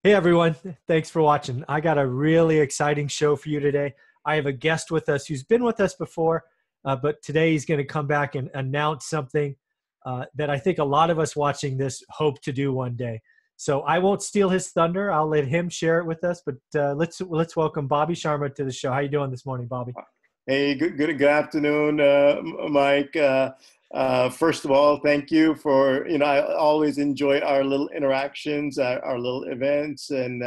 Hey everyone, thanks for watching. I got a really exciting show for you today. I have a guest with us who's been with us before, but today he's going to come back and announce something that I think a lot of us watching this hope to do one day. So I won't steal his thunder. I'll let him share it with us. But let's welcome Bobby Sharma to the show. How you doing this morning, Bobby? Hey, good afternoon, Mike. First of all, thank you for, I always enjoy our little interactions, our little events. And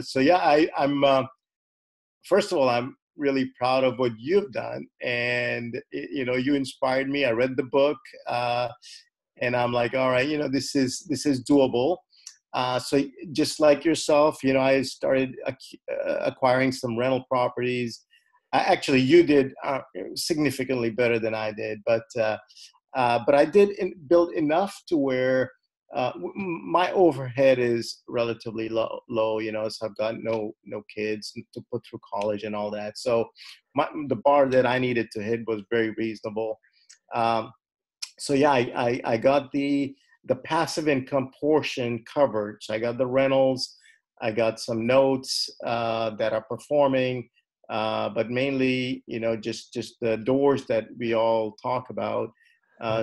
so, yeah, I'm first of all, I'm really proud of what you've done. And, you inspired me. I read the book and I'm like, all right, this is doable. So just like yourself, I started acquiring some rental properties. Actually, you did significantly better than I did, but I did build enough to where my overhead is relatively low. So I've got no kids to put through college and all that. So the bar that I needed to hit was very reasonable. So yeah, I got the passive income portion covered. So I got the rentals, I got some notes that are performing. But mainly, just the doors that we all talk about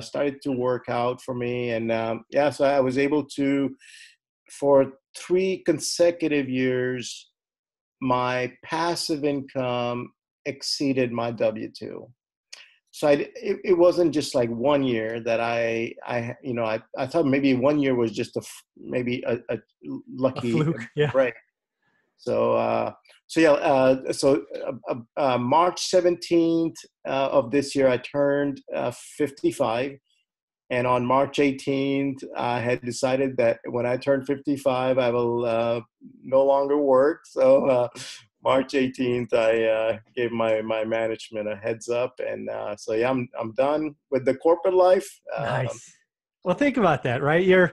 started to work out for me. And yeah, so I was able to, for 3 consecutive years, my passive income exceeded my W-2. So it wasn't just like one year that I thought maybe one year was just maybe a A lucky fluke, yeah. break. So, March 17th of this year, I turned 55. And on March 18th, I had decided that when I turn 55, I will no longer work. So March 18th, I gave my management a heads up. And so, yeah, I'm done with the corporate life. Nice. Well, think about that, right? You're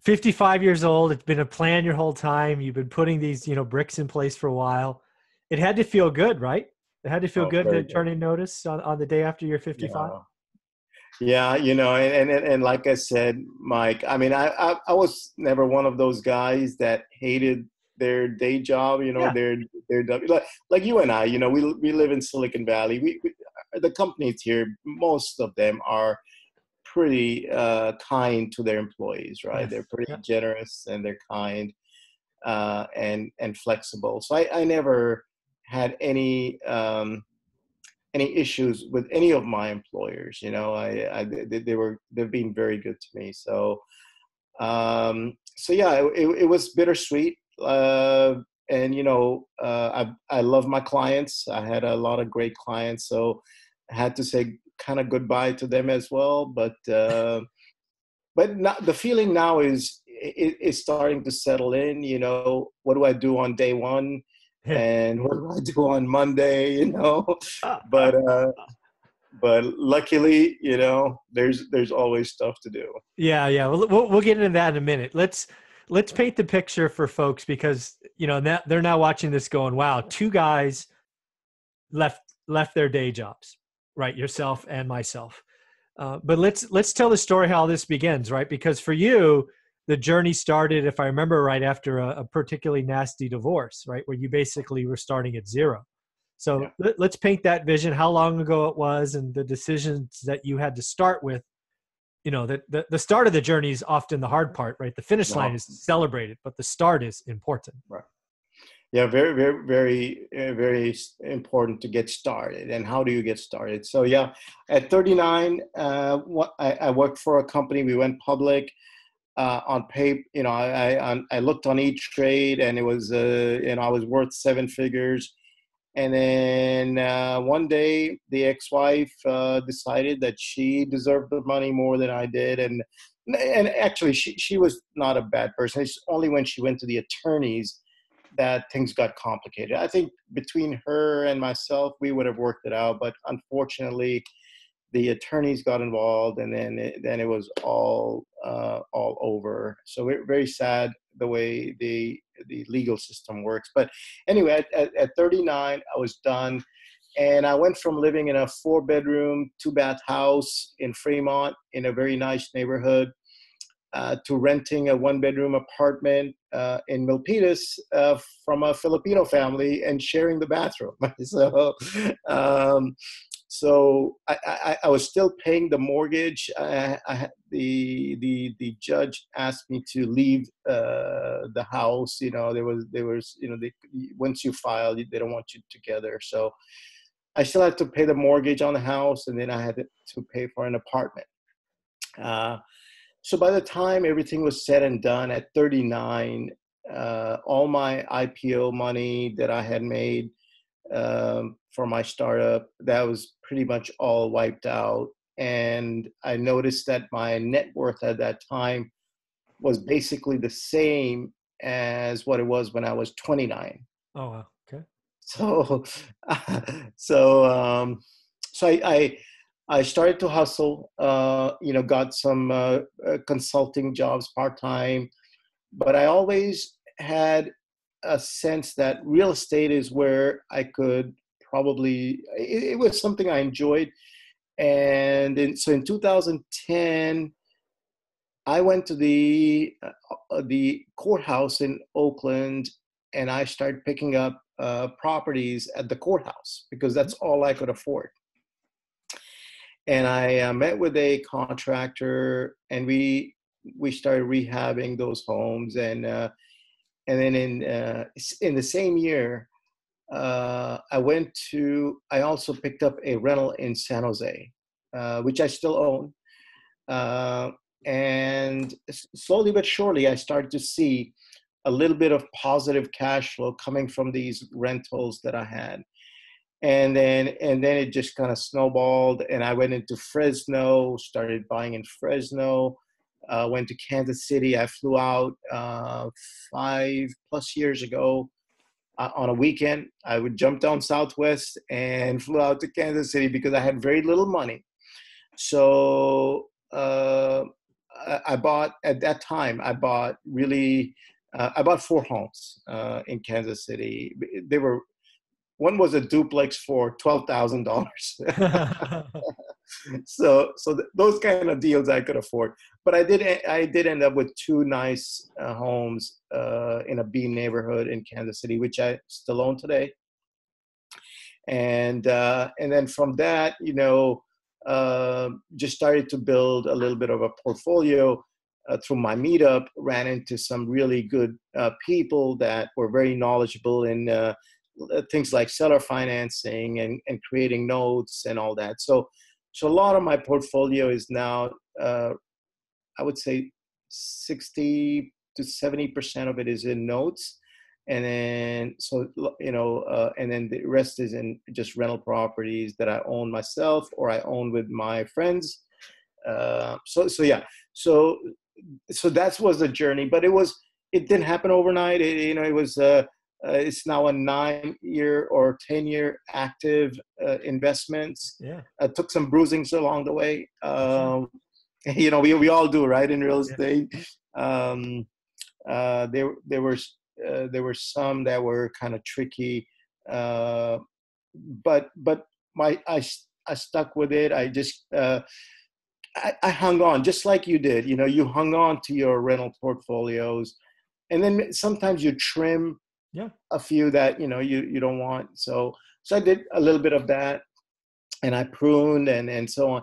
55 years old. It's been a plan your whole time. You've been putting these, bricks in place for a while. It had to feel good, right? It had to feel Oh, good to very good. turn in notice on the day after you're 55. Yeah. Yeah, and like I said, Mike, I mean, I was never one of those guys that hated their day job, Yeah. their like you and I, we live in Silicon Valley. We the companies here, most of them are pretty kind to their employees, right? Yes. They're pretty Yeah. generous and they're kind and flexible. So I never had any issues with any of my employers. They've been very good to me. So yeah, it was bittersweet. And I love my clients. I had a lot of great clients, so I had to say kind of goodbye to them as well. But not, the feeling now is starting to settle in. What do I do on day one? And what do I do on Monday? But but luckily, there's always stuff to do. Yeah, yeah. We'll get into that in a minute. Let's paint the picture for folks because they're now watching this going, wow, two guys left their day jobs, right? Yourself and myself. But let's tell the story how this begins, right? Because for you, the journey started, if I remember right, after a particularly nasty divorce, right, where you basically were starting at zero. So Yeah. let's paint that vision, how long ago it was, and the decisions that you had to start with. That the start of the journey is often the hard part, right? The finish line No. is celebrated, but the start is important. Right. Yeah, very, very, very, very important to get started. And how do you get started? So yeah, at 39, I worked for a company. We went public on pay. I looked on E-Trade, and it was I was worth 7 figures. And then one day, the ex-wife decided that she deserved the money more than I did, and actually, she was not a bad person. It's only when she went to the attorneys that things got complicated. I think between her and myself, we would have worked it out, but unfortunately, the attorneys got involved, and then it was all over. So we're very sad the way the legal system works. But anyway, at 39, I was done, and I went from living in a 4-bedroom, 2-bath house in Fremont in a very nice neighborhood to renting a one-bedroom apartment in Milpitas from a Filipino family and sharing the bathroom. Um, so I was still paying the mortgage. The judge asked me to leave the house. Once you file, they don't want you together. So I still had to pay the mortgage on the house, and then I had to pay for an apartment. So by the time everything was said and done at 39, all my IPO money that I had made for my startup, that was pretty much all wiped out. And I noticed that my net worth at that time was basically the same as what it was when I was 29. Oh, wow. Okay. So, so, so I started to hustle, got some consulting jobs part-time, but I always had a sense that real estate is where I could probably, it was something I enjoyed. And so in 2010, I went to the courthouse in Oakland, and I started picking up properties at the courthouse because that's all I could afford. And I met with a contractor, and we started rehabbing those homes. And then in the same year, I also picked up a rental in San Jose, which I still own. And slowly but surely, I started to see a little bit of positive cash flow coming from these rentals that I had. And then it just kind of snowballed, and I went into Fresno, started buying in Fresno, went to Kansas City. I flew out 5+ years ago on a weekend. I would jump down Southwest and flew out to Kansas City because I had very little money. So I bought, at that time, I bought 4 homes in Kansas City. One was a duplex for $12,000. So those kind of deals I could afford. But I did end up with 2 nice homes in a B neighborhood in Kansas City, which I still own today. And then from that, just started to build a little bit of a portfolio through my meetup. Ran into some really good people that were very knowledgeable in things like seller financing and creating notes and all that. So a lot of my portfolio is now, I would say 60 to 70% of it is in notes. And then, and then the rest is in just rental properties that I own myself or I own with my friends. So that was the journey, but it didn't happen overnight. It's now a 9-year or 10-year active investments. Yeah. I took some bruisings along the way. We all do, right, in real estate. Yeah. There were some that were kind of tricky, but I stuck with it. I just I hung on, just like you did. You hung on to your rental portfolios, and then sometimes you trim a few that you don't want. So I did a little bit of that, and I pruned and so on.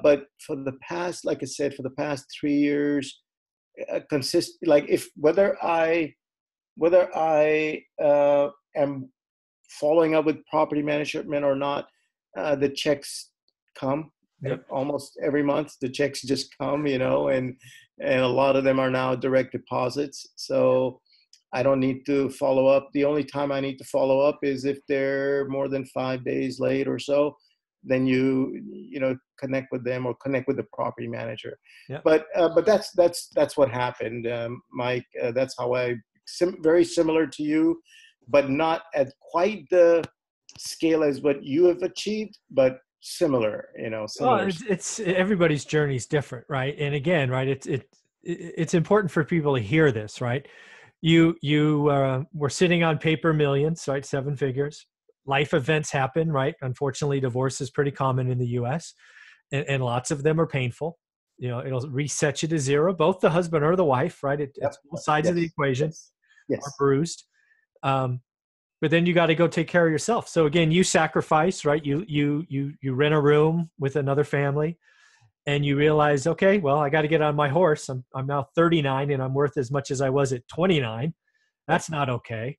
But for the past, like I said, for the past 3 years, whether I am following up with property management or not, the checks come. Yep. Almost every month. The checks just come, and a lot of them are now direct deposits. So I don't need to follow up. The only time I need to follow up is if they're more than 5 days late or so. Then you connect with them or connect with the property manager. Yep. But that's what happened, Mike. That's how very similar to you, but not at quite the scale as what you have achieved, but similar. Similar. Well, it's everybody's journey is different, right? And again, right, it's important for people to hear this, right? You were sitting on paper millions, right? 7 figures. Life events happen, right? Unfortunately, divorce is pretty common in the U.S. and lots of them are painful. it'll reset you to zero, both the husband or the wife, right? Yep. It's both sides of the Yes. equation Yes. are Yes. bruised. But then you got to go take care of yourself. So again, you sacrifice, right? You rent a room with another family, and you realize, okay, well, I got to get on my horse. I'm now 39 and I'm worth as much as I was at 29. Yep. That's not okay.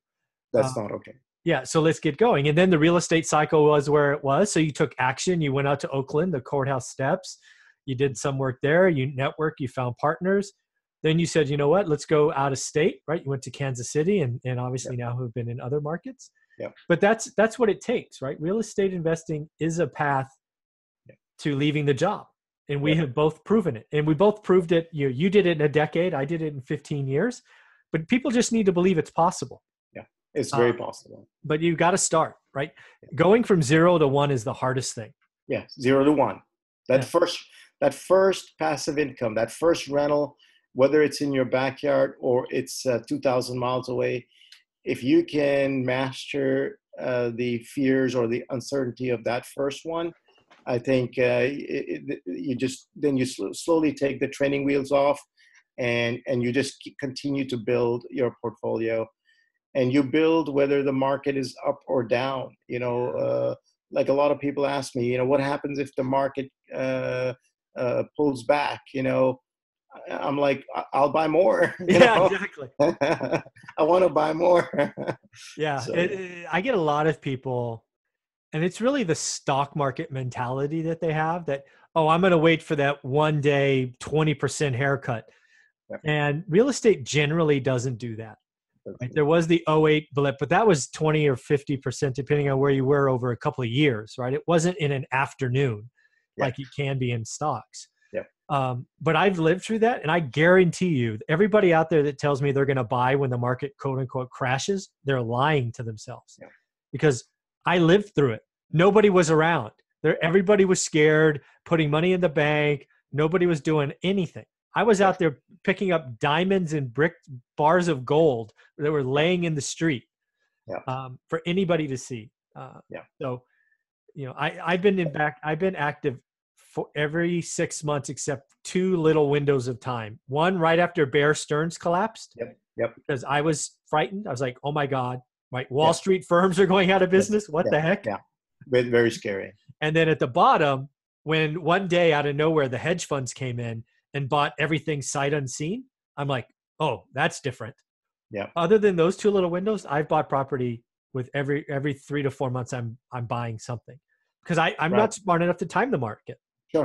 That's not okay. Yeah, so let's get going. And then the real estate cycle was where it was. So you took action. You went out to Oakland, the courthouse steps. You did some work there. You networked. You found partners. Then you said, you know what? Let's go out of state, right? You went to Kansas City, and obviously Yep. now have been in other markets. Yep. But that's what it takes, right? Real estate investing is a path to leaving the job, and we Yep. have both proven it. And we both proved it. You did it in a decade. I did it in 15 years. But people just need to believe it's possible. It's very possible. But you got to start, right? Yeah. Going from 0 to 1 is the hardest thing. Yeah, 0 to 1. That Yeah. first passive income, that first rental, whether it's in your backyard or it's 2,000 miles away, if you can master the fears or the uncertainty of that first one, I think you slowly take the training wheels off, and you just continue to build your portfolio. And you build whether the market is up or down. Like a lot of people ask me, what happens if the market pulls back? I'm like, I'll buy more. Yeah, exactly. I want to buy more. Yeah, So, I get a lot of people, and it's really the stock market mentality that they have that, oh, I'm going to wait for that one day 20% haircut. yeah. And real estate generally doesn't do that. Right? There was the 08 blip, but that was 20 or 50%, depending on where you were over a couple of years, right? It wasn't in an afternoon like it can be in stocks. Yeah. But I've lived through that, and I guarantee you, everybody out there that tells me they're going to buy when the market, quote unquote, crashes, they're lying to themselves. Yeah. Because I lived through it. Nobody was around. Everybody was scared, putting money in the bank. Nobody was doing anything. I was out there picking up diamonds and brick bars of gold that were laying in the street for anybody to see. So, I've been active for every 6 months except 2 little windows of time. One right after Bear Stearns collapsed. Yep. Because I was frightened. I was like, oh my God, right? Wall Street firms are going out of business. What the heck? Yeah. Very scary. And then at the bottom, when one day out of nowhere, the hedge funds came in and bought everything sight unseen, I'm like, oh, that's different. Yeah. Other than those 2 little windows, I've bought property with every 3 to 4 months. I'm buying something because I'm not smart enough to time the market.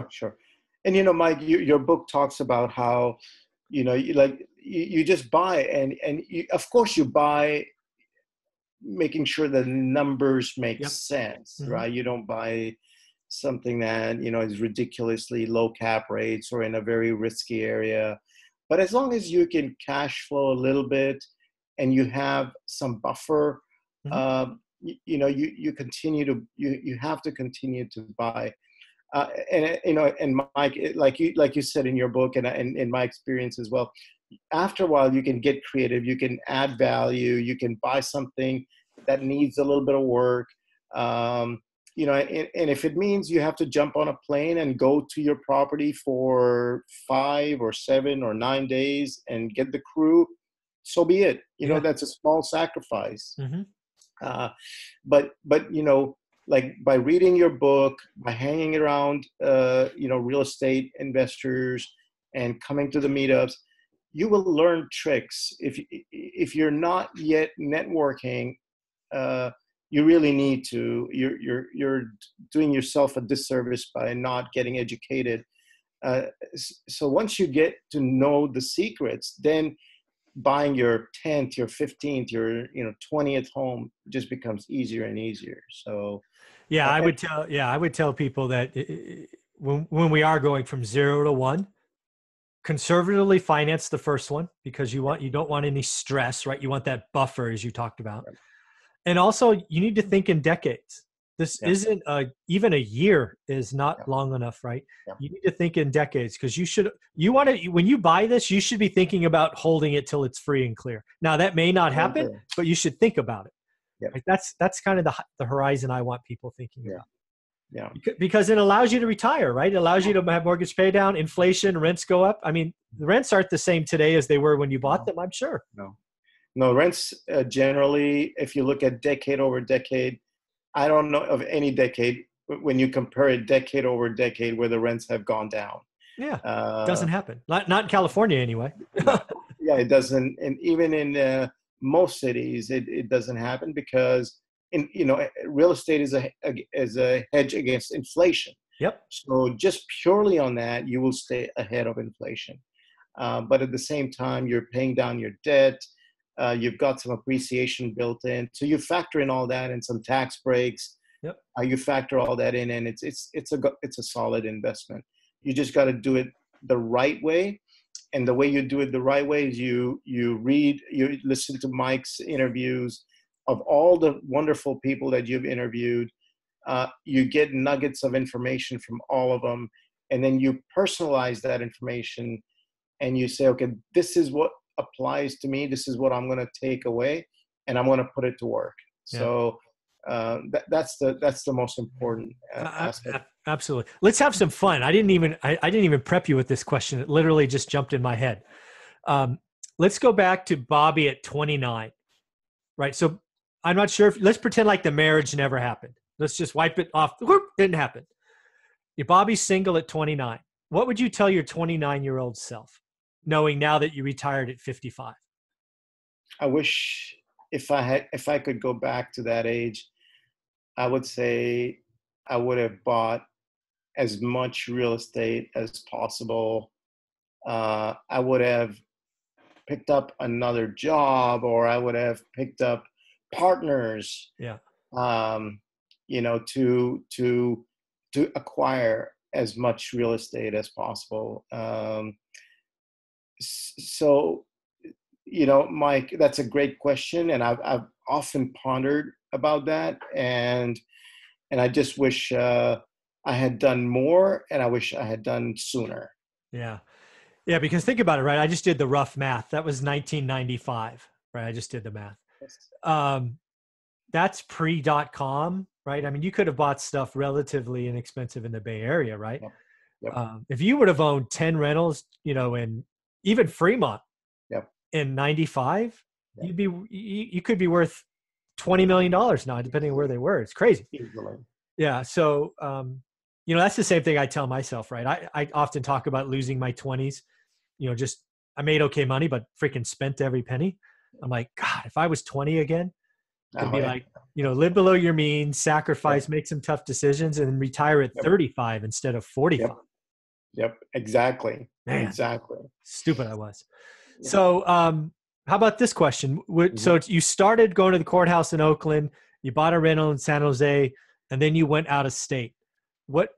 Sure. And Mike, your book talks about how you just buy, and of course you buy making sure the numbers make sense, right? You don't buy something that is ridiculously low cap rates or in a very risky area, but as long as you can cash flow a little bit and you have some buffer, you continue to you have to continue to buy, and Mike, like you said in your book, and in my experience as well, after a while you can get creative, you can add value, you can buy something that needs a little bit of work. And if it means you have to jump on a plane and go to your property for 5 or 7 or 9 days and get the crew, so be it. That's a small sacrifice. But like by reading your book, by hanging around, real estate investors and coming to the meetups, you will learn tricks. If you're not yet networking, you really need to. You're doing yourself a disservice by not getting educated. So once you get to know the secrets, then buying your 10th, your 15th, your 20th home just becomes easier and easier. So I would tell people that when we are going from 0 to 1, conservatively finance the first one, because you don't want any stress, right? You want that buffer, as you talked about. Right. And also you need to think in decades. This isn't even a year is not long enough, right? You need to think in decades, because when you buy this, you should be thinking about holding it till it's free and clear. Now that may not happen, but you should think about it. Right? That's kind of the horizon I want people thinking about. Yeah. Because it allows you to retire, right? It allows you to have mortgage pay down, inflation, rents go up. I mean, the rents aren't the same today as they were when you bought them, I'm sure. No. No, rents generally, if you look at decade over decade, I don't know of any decade when you compare it decade over decade where the rents have gone down. Yeah, Uh, doesn't happen. Not in California anyway. no, yeah, it doesn't, and even in most cities, it doesn't happen because real estate is a hedge against inflation. Yep. So just purely on that, you will stay ahead of inflation. But at the same time, you're paying down your debt. You've got some appreciation built in, so you factor in all that and some tax breaks. Yep. You factor all that in, and it's a solid investment. You just got to do it the right way, and the way you do it the right way is you listen to Mike's interviews of all the wonderful people that you've interviewed. You get nuggets of information from all of them, and then you personalize that information, and you say, okay, this is what applies to me. This is what I'm going to take away, and I'm going to put it to work. Yeah. So that's the most important aspect. Absolutely. Let's have some fun. I didn't even prep you with this question. It literally just jumped in my head. Let's go back to Bobby at 29, right? So I'm not sure let's pretend like the marriage never happened. Let's just wipe it off. Whoop, didn't happen. Bobby's single at 29. What would you tell your 29-year-old self, knowing now that you retired at 55? I wish if I could go back to that age, I would say I would have bought as much real estate as possible. I would have picked up another job, or I would have picked up partners. Yeah. To acquire as much real estate as possible. So, Mike, that's a great question, and I've often pondered about that, and I just wish I had done more, and I wish I had done sooner. Yeah. Yeah, because think about it, right? I just did the rough math. That was 1995, right? I just did the math. That's pre.com, right? I mean, you could have bought stuff relatively inexpensive in the Bay Area, right? Yep. Yep. If you would have owned 10 rentals, in even Fremont Yep. in 95, Yep. you could be worth $20 million now, depending on where they were. It's crazy. Easily. Yeah. So, that's the same thing I tell myself, right? I often talk about losing my 20s, just I made okay money, but freaking spent every penny. I'm like, God, if I was 20 again, it'd be like, live below your means, sacrifice, make some tough decisions, and then retire at 35 instead of 45. Yep. Exactly. Man, exactly. Stupid I was. Yeah. So, how about this question? So you started going to the courthouse in Oakland, you bought a rental in San Jose, and then you went out of state. What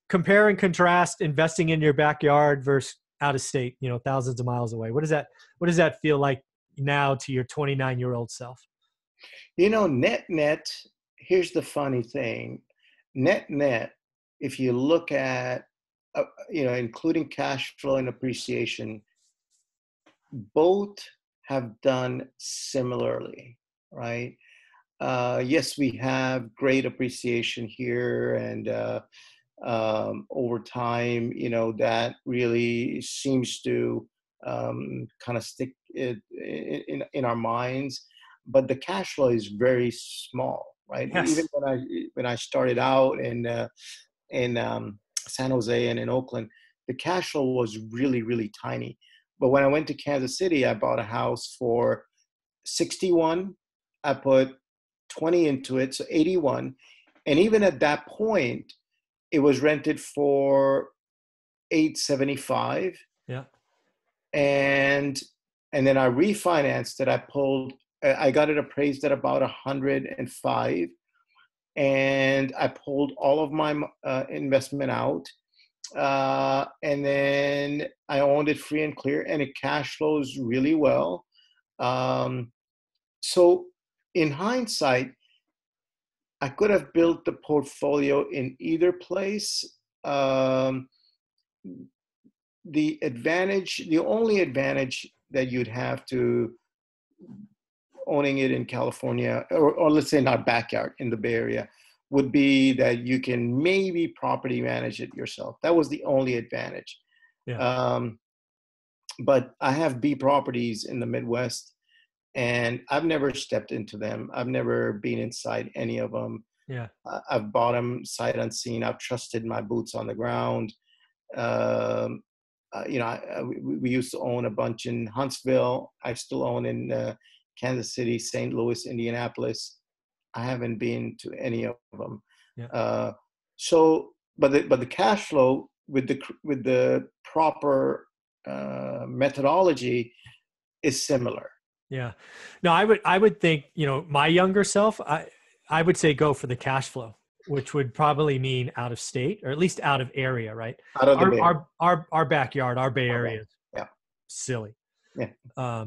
compare and contrast investing in your backyard versus out of state, thousands of miles away? What does that feel like now to your 29-year-old self? Net, here's the funny thing. Net, if you look at, including cash flow and appreciation, both have done similarly, right? Yes, we have great appreciation here, and over time, that really seems to kind of stick in our minds. But the cash flow is very small, right? Yes. Even when I started out in San Jose and in Oakland, the cash flow was really, really tiny. But when I went to Kansas City, I bought a house for 61. I put 20 into it, so 81. And even at that point, it was rented for $875. Yeah. And then I refinanced it. I got it appraised at about 105, and I pulled all of my investment out. And then I owned it free and clear, and it cash flows really well. So in hindsight, I could have built the portfolio in either place. The only advantage that you'd have to owning it in California, or let's say in our backyard in the Bay Area, would be that you can maybe property manage it yourself. That was the only advantage. Yeah. But I have B properties in the Midwest, and I've never stepped into them. I've never been inside any of them. Yeah. I've bought them sight unseen. I've trusted my boots on the ground. Um, we used to own a bunch in Huntsville. I still own in Kansas City, St. Louis, Indianapolis. I haven't been to any of them. Yeah. But the cash flow with the proper methodology is similar. Yeah. No, I would think, my younger self, I would say go for the cash flow, which would probably mean out of state or at least out of area, right? Out of the Bay. Our backyard, our Bay Area, yeah, silly. Yeah.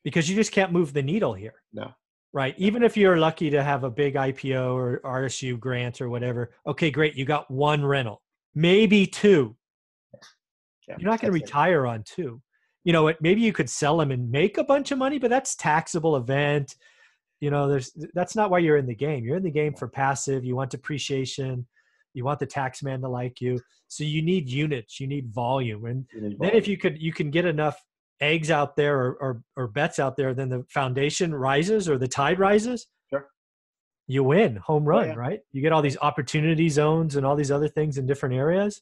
Because you just can't move the needle here. No. Right. Even if you're lucky to have a big IPO or RSU grant or whatever. Okay, great. You got one rental, maybe two. Yeah, you're not going to retire on two. Maybe you could sell them and make a bunch of money, but that's taxable event. That's not why you're in the game. You're in the game for passive. You want depreciation. You want the tax man to like you. So you need units, you need volume. And then if you can get enough eggs out there or bets out there, then the foundation rises or the tide rises. Sure. You win, home run, right? You get all these opportunity zones and all these other things in different areas.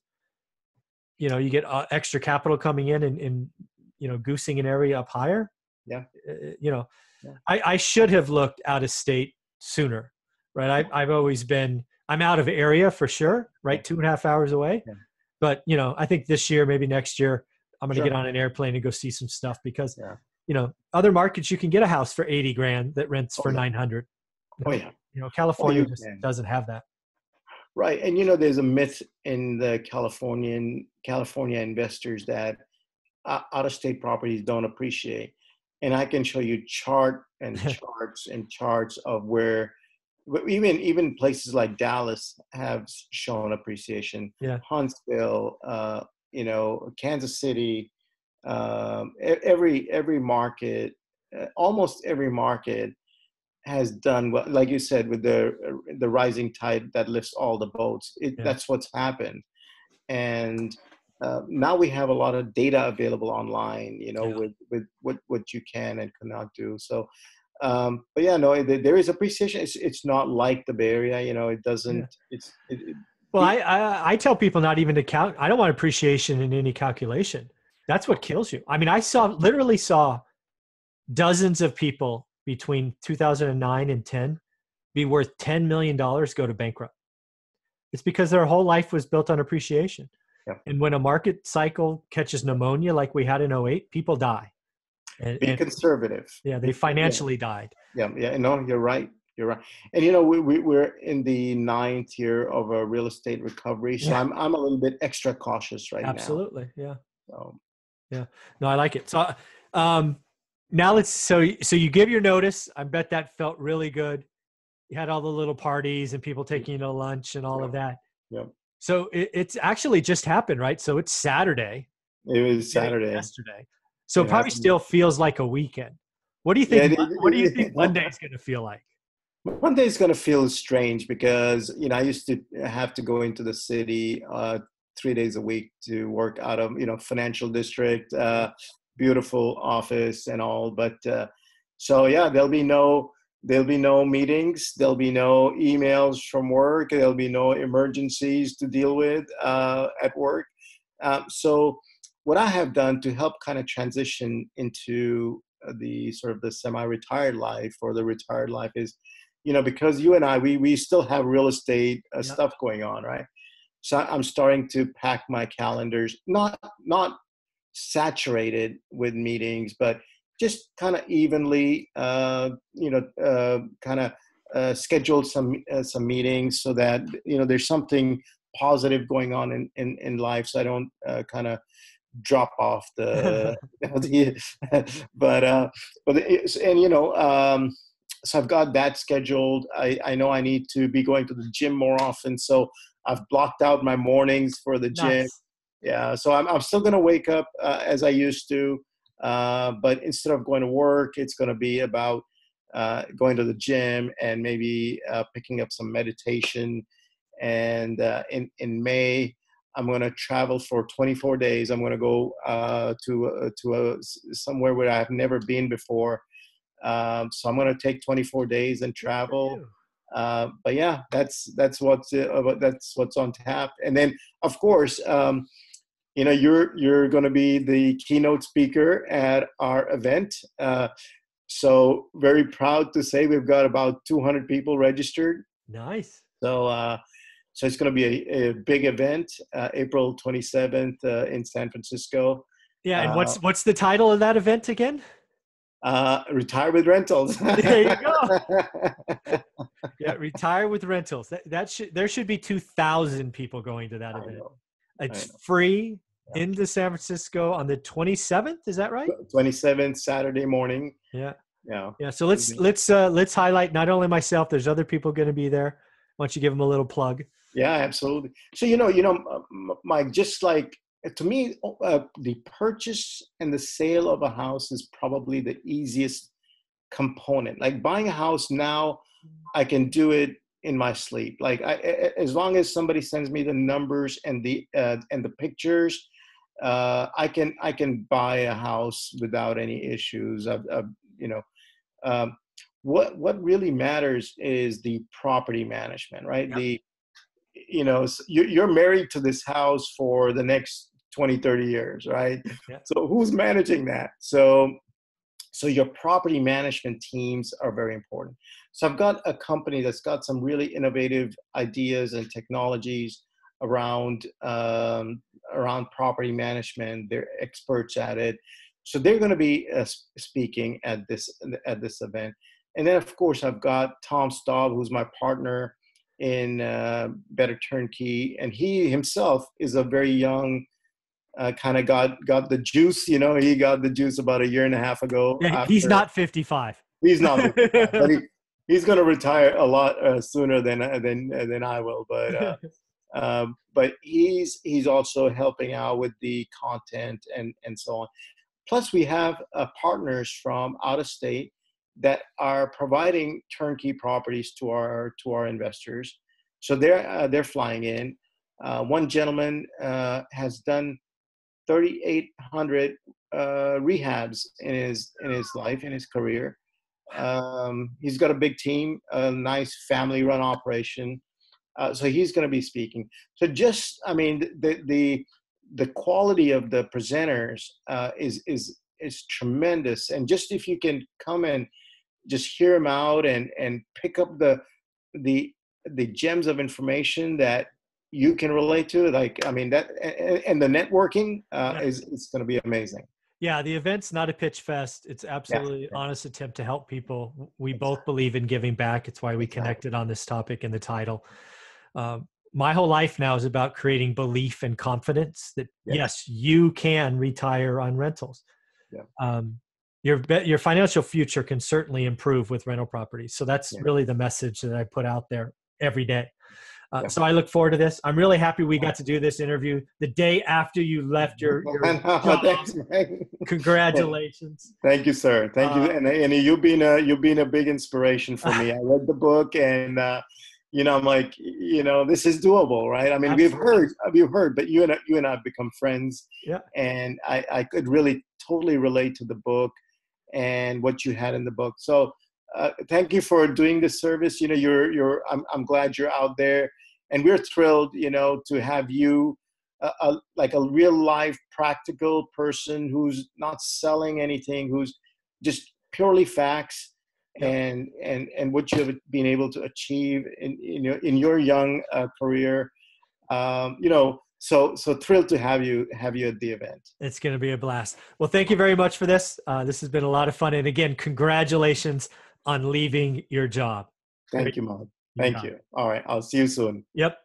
You get extra capital coming in and goosing an area up higher. Yeah. I should have looked out of state sooner, right? I'm out of area for sure, right? 2.5 hours away. Yeah. But, I think this year, maybe next year, I'm going to get on an airplane and go see some stuff because, other markets, you can get a house for $80,000 that rents for $900. Oh yeah. California just doesn't have that. Right. And, there's a myth in the California investors that out-of-state properties don't appreciate. And I can show you charts and charts of where even places like Dallas have shown appreciation. Yeah. Huntsville, Kansas City, every market, almost every market has done well, like you said, with the rising tide that lifts all the boats. That's what's happened. And now we have a lot of data available online, with what you can and cannot do. So, but there is appreciation. It's not like the Bay Area, it doesn't. Well, I tell people not even to count. I don't want appreciation in any calculation. That's what kills you. I mean, I literally saw dozens of people between 2009 and 10 be worth $10 million go to bankrupt. It's because their whole life was built on appreciation. Yeah. And when a market cycle catches pneumonia like we had in 2008, people die. Be conservative. Yeah, they financially died. Yeah, no, you're right. You're right. And we're in the 9th year of a real estate recovery, so I'm a little bit extra cautious right now. Absolutely, yeah. So, yeah, no, I like it. So, now so you give your notice. I bet that felt really good. You had all the little parties and people taking you to lunch and all of that. Yeah. So it's actually just happened, right? So it's Saturday. It was Saturday. Yesterday. So it probably still feels like a weekend. What do you think? What do you think Monday is going to feel like? Monday is going to feel strange because I used to have to go into the city 3 days a week to work out of financial district, beautiful office and all. But there'll be no meetings. There'll be no emails from work. There'll be no emergencies to deal with at work. So what I have done to help kind of transition into the sort of the semi-retired life or the retired life is, because you and I, we still have real estate stuff going on, right? So I'm starting to pack my calendars, not saturated with meetings, but just kind of evenly, scheduled some meetings so that there's something positive going on in life, so I don't kind of drop off the. So I've got that scheduled. I know I need to be going to the gym more often, so I've blocked out my mornings for the gym. Nice. Yeah, so I'm still going to wake up as I used to, but instead of going to work, it's going to be about going to the gym, and maybe picking up some meditation. And in May, I'm going to travel for 24 days. I'm going to go somewhere where I've never been before. So I'm going to take 24 days and travel. But yeah, that's what's on tap. And then, of course, you're going to be the keynote speaker at our event. So very proud to say we've got about 200 people registered. Nice. So it's going to be a big event, April 27th in San Francisco. Yeah, and what's the title of that event again? Retire with Rentals. There you go. Yeah, Retire with Rentals. There should be 2,000 people going to that event. It's free into San Francisco on the 27th. Is that right? 27th, Saturday morning. Yeah. Yeah. Yeah. So let's highlight not only myself. There's other people going to be there. Why don't you give them a little plug? Yeah, absolutely. So Mike, just like to me, the purchase and the sale of a house is probably the easiest component. Like buying a house now, I can do it in my sleep. Like as long as somebody sends me the numbers and the pictures, I can buy a house without any issues. What really matters is the property management, right? Yep. You're married to this house for the next 20, 30 years, right? Yeah. So who's managing that? So your property management teams are very important. So I've got a company that's got some really innovative ideas and technologies around property management. They're experts at it. So they're going to be speaking at this event. And then, of course, I've got Tom Staub, who's my partner in Better Turnkey. And he himself is a very young, kind of got the juice. He got the juice about a year and a half ago. Yeah, he's not 55. He's not 55, but he's going to retire a lot sooner than I will. But he's also helping out with the content and so on. Plus, we have partners from out of state that are providing turnkey properties to our investors. So they're flying in. One gentleman has done 3,800 rehabs in his life, in his career. He's got a big team, a nice family-run operation. So he's going to be speaking. So the quality of the presenters is tremendous. And just if you can come and just hear them out and pick up the gems of information that you can relate to, and the networking is going to be amazing. Yeah, the event's not a pitch fest. It's absolutely honest attempt to help people. We both believe in giving back. It's why we connected on this topic in the title. My whole life now is about creating belief and confidence that yes, you can retire on rentals. Yeah. Your financial future can certainly improve with rental properties. So that's really the message that I put out there every day. So I look forward to this. I'm really happy we got to do this interview the day after you left your job. Thanks, Congratulations. Thank you, sir. Thank you. And you've been a big inspiration for me. I read the book and I'm like, this is doable, right? I mean, Absolutely. we've heard, but you and I have become friends. Yeah. And I could really totally relate to the book and what you had in the book. So thank you for doing this service. I'm glad you're out there, and we're thrilled, to have you like a real life practical person who's not selling anything, who's just purely facts. And what you have been able to achieve in your young career, so thrilled to have you at the event. It's going to be a blast. Well, thank you very much for this. This has been a lot of fun, and again, congratulations on leaving your job. Thank you, Mom. Thank you. All right, I'll see you soon. Yep.